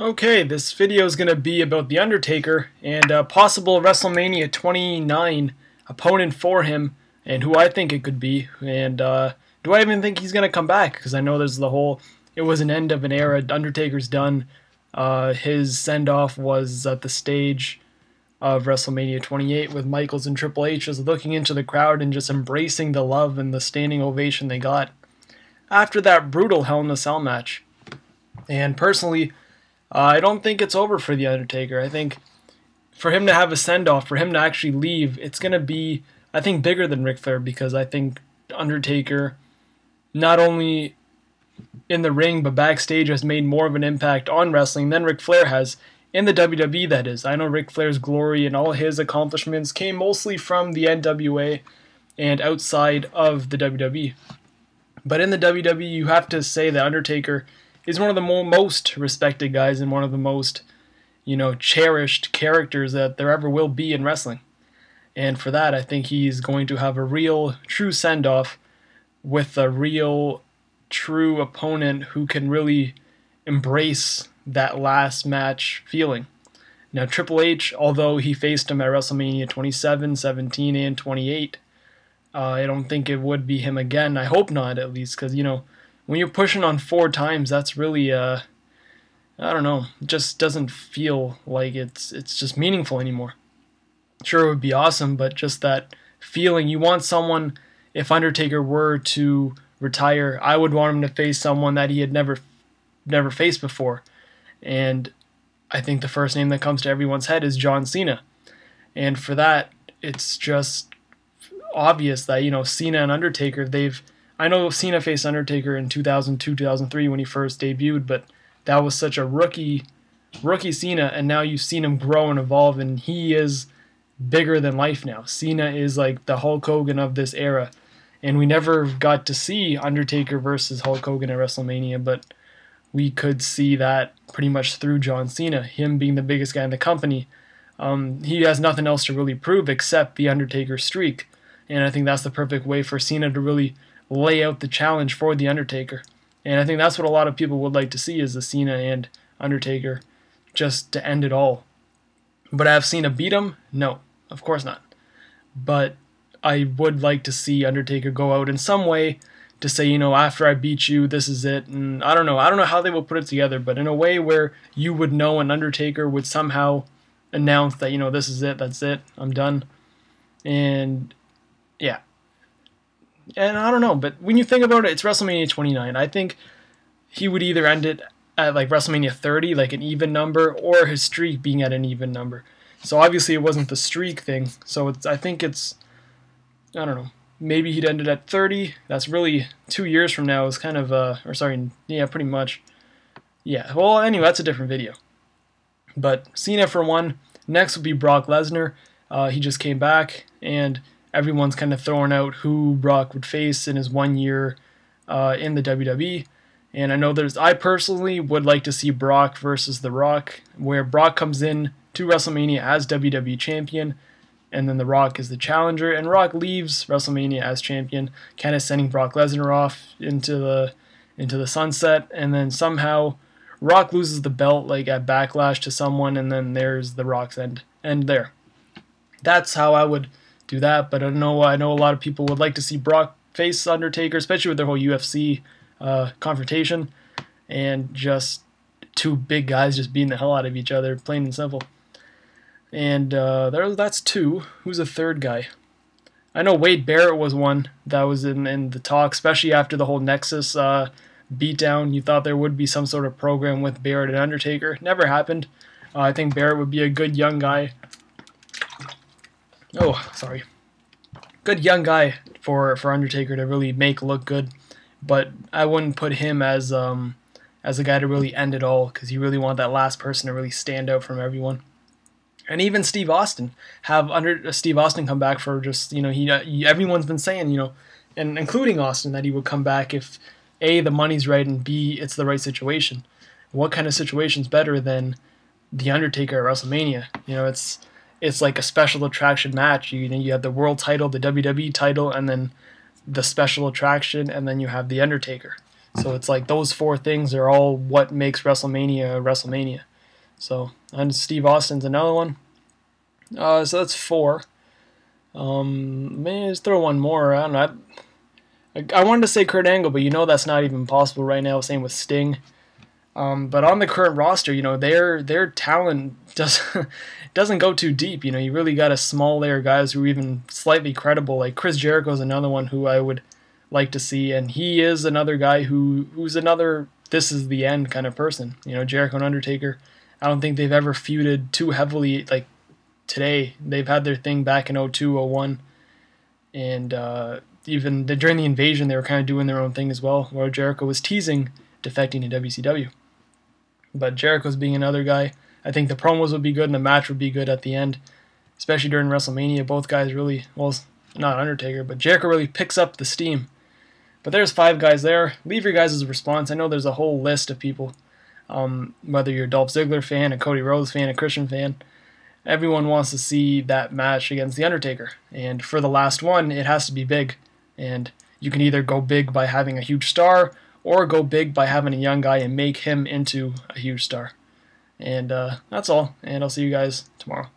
Okay, this video is going to be about The Undertaker and a possible WrestleMania 29 opponent for him and who I think it could be. And do I even think he's going to come back? Because I know there's the whole, it was an end of an era. Undertaker's done. His send-off was at the stage of WrestleMania 28 with Michaels and Triple H just looking into the crowd and just embracing the love and the standing ovation they got after that brutal Hell in a Cell match. And personally, I don't think it's over for The Undertaker. I think for him to have a send-off, for him to actually leave, it's going to be, I think, bigger than Ric Flair, because I think Undertaker, not only in the ring but backstage, has made more of an impact on wrestling than Ric Flair has, in the WWE, that is. I know Ric Flair's glory and all his accomplishments came mostly from the NWA and outside of the WWE. But in the WWE, you have to say that Undertaker is one of the most respected guys and one of the most, cherished characters that there ever will be in wrestling. And for that, I think he's going to have a real, true send-off with a real, true opponent who can really embrace that last match feeling. Now, Triple H, although he faced him at WrestleMania 27, 17, and 28, I don't think it would be him again. I hope not, at least, because, when you're pushing on 4 times, that's really, I don't know, it just doesn't feel like it's just meaningful anymore. Sure, it would be awesome, but just that feeling, you want someone, if Undertaker were to retire, I would want him to face someone that he had never faced before. And I think the first name that comes to everyone's head is John Cena. And for that, it's just obvious that, Cena and Undertaker, I know Cena faced Undertaker in 2002, 2003 when he first debuted, but that was such a rookie Cena, and now you've seen him grow and evolve, and he is bigger than life now. Cena is like the Hulk Hogan of this era, and we never got to see Undertaker versus Hulk Hogan at WrestleMania, but we could see that pretty much through John Cena, him being the biggest guy in the company. He has nothing else to really prove except the Undertaker streak, and I think that's the perfect way for Cena to really lay out the challenge for The Undertaker. And I think that's what a lot of people would like to see, is the Cena and Undertaker, just to end it all. But have Cena beat him? No, of course not. But I would like to see Undertaker go out in some way to say, after I beat you, this is it. And I don't know how they will put it together, but in a way where you would know, and Undertaker would somehow announce that, this is it, that's it, I'm done. And yeah. And I don't know, but when you think about it, it's WrestleMania 29. I think he would either end it at like WrestleMania 30, like an even number, or his streak being at an even number. So obviously it wasn't the streak thing. So I think I don't know, maybe he'd end it at 30. That's really 2 years from now. Is kind of, pretty much. Yeah, well, anyway, that's a different video. But Cena for one. Next would be Brock Lesnar. He just came back, and everyone's kind of throwing out who Brock would face in his 1 year in the WWE. And I personally would like to see Brock versus The Rock, where Brock comes in to WrestleMania as WWE champion, and then The Rock is the challenger, and Rock leaves WrestleMania as champion, kind of sending Brock Lesnar off into the sunset, and then somehow Rock loses the belt like at Backlash to someone, and then there's The Rock's end there. That's how I would do that, but I know a lot of people would like to see Brock face Undertaker, especially with their whole UFC confrontation, and just 2 big guys just beating the hell out of each other, plain and simple. And that's 2. Who's a third guy? I know Wade Barrett was one that was in the talk, especially after the whole Nexus beatdown. You thought there would be some sort of program with Barrett and Undertaker. Never happened. I think Barrett would be a good young guy. Oh, sorry. Good young guy for Undertaker to really make look good, but I wouldn't put him as a guy to really end it all, because you really want that last person to really stand out from everyone. And even Steve Austin, have Steve Austin come back for just, everyone's been saying, and including Austin, that he would come back if A, the money's right, and B, it's the right situation. What kind of situation's better than The Undertaker at WrestleMania? It's like a special attraction match. You have the world title, the WWE title, and then the special attraction, and then you have The Undertaker. So it's like those 4 things are all what makes WrestleMania WrestleMania. So, and Steve Austin's another one. So that's 4. Maybe just throw one more. I don't know. I wanted to say Kurt Angle, but that's not even possible right now. Same with Sting. But on the current roster, their talent doesn't go too deep. You really got a small layer of guys who are even slightly credible. Like Chris Jericho is another one who I would like to see, and he is another guy who's another this is the end kind of person. Jericho and Undertaker. I don't think they've ever feuded too heavily like today. They've had their thing back in 02, 01, and even during the invasion, they were kind of doing their own thing as well, where Jericho was teasing defecting to WCW. But Jericho's being another guy. I think the promos would be good and the match would be good at the end, especially during WrestleMania. Both guys really, well, not Undertaker, but Jericho really picks up the steam. But there's 5 guys there. Leave your guys' response. I know there's a whole list of people, whether you're a Dolph Ziggler fan, a Cody Rhodes fan, a Christian fan. Everyone wants to see that match against The Undertaker. And for the last one, it has to be big. And you can either go big by having a huge star or go big by having a young guy and make him into a huge star. And that's all. And I'll see you guys tomorrow.